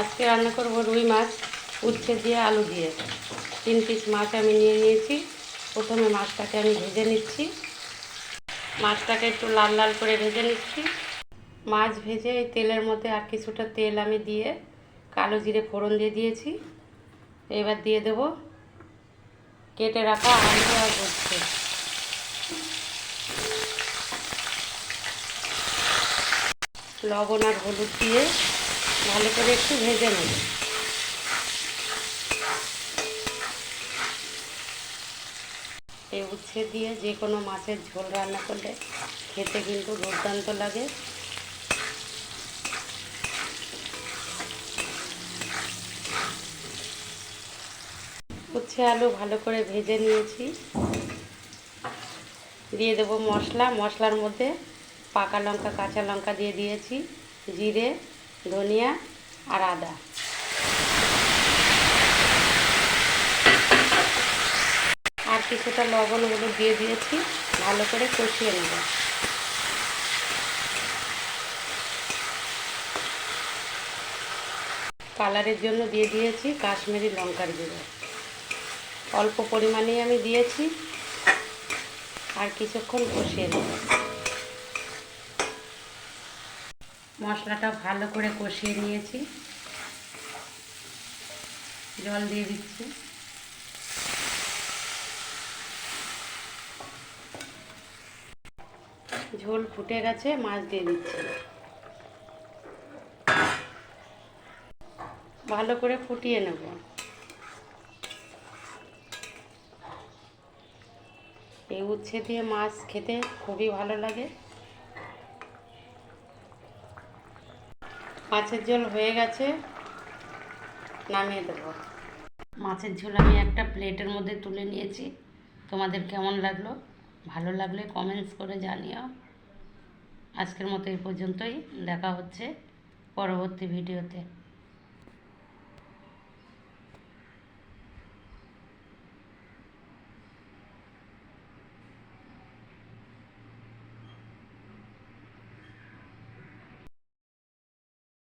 আজকে রান্না করব রুই মাছ উচ্ছে দিয়ে আলু দিয়ে। 3 পিস মাছ আমি নিয়ে নিয়েছি। প্রথমে মাছটাকে আমি ভেজে নিচ্ছি। মাছটাকে একটু লাল লাল করে ভেজে নিচ্ছি। মাছ ভেজে এই তেলের মধ্যে আর কিছুটা তেল আমি দিয়ে কালো জিরে ফোড়ন দিয়ে দিয়েছি। এবার দিয়ে দেব কেটে রাখা আলু আর উচ্ছে। লবণ আর হলুদ দিয়ে ভালো করে একটু ভেজে নেব। এই উচ্ছে দিয়ে যে কোনো মাছের ঝোল রান্না করলে খেতে কিন্তু দুর্দান্ত লাগে। উচ্ছে আলু ভালো করে ভেজে নিয়েছি। দিয়ে দেব মশলা। মশলার মধ্যে পাকা লঙ্কা কাঁচা লঙ্কা দিয়ে দিয়েছি, জিরে ধনিয়া আর আদা। আর কিছুটা লবণ হলুদ দিয়ে দিয়েছি। ভালো করে কষিয়ে নেব। কালারের জন্য দিয়ে দিয়েছি কাশ্মীরি লঙ্কার গুঁড়ো। অল্প পরিমাণেই আমি দিয়েছি। আর কিছুক্ষণ কষিয়ে নেব। মশলাটা ভালো করে কষিয়ে নিয়েছি। জল দিয়ে দিচ্ছি। ঝোল ফুটে গেছে, মাছ দিয়ে দিচ্ছি। ভালো করে ফুটিয়ে নেব। এই উচ্ছে দিয়ে মাছ খেতে খুবই ভালো লাগে। মাছের ঝোল হয়ে গেছে, নামিয়ে দেবো। মাছের ঝোল আমি একটা প্লেটের মধ্যে তুলে নিয়েছি। তোমাদের কেমন লাগলো? ভালো লাগলে কমেন্টস করে জানিও। আজকের মতো এই পর্যন্তই। দেখা হচ্ছে পরবর্তী ভিডিওতে।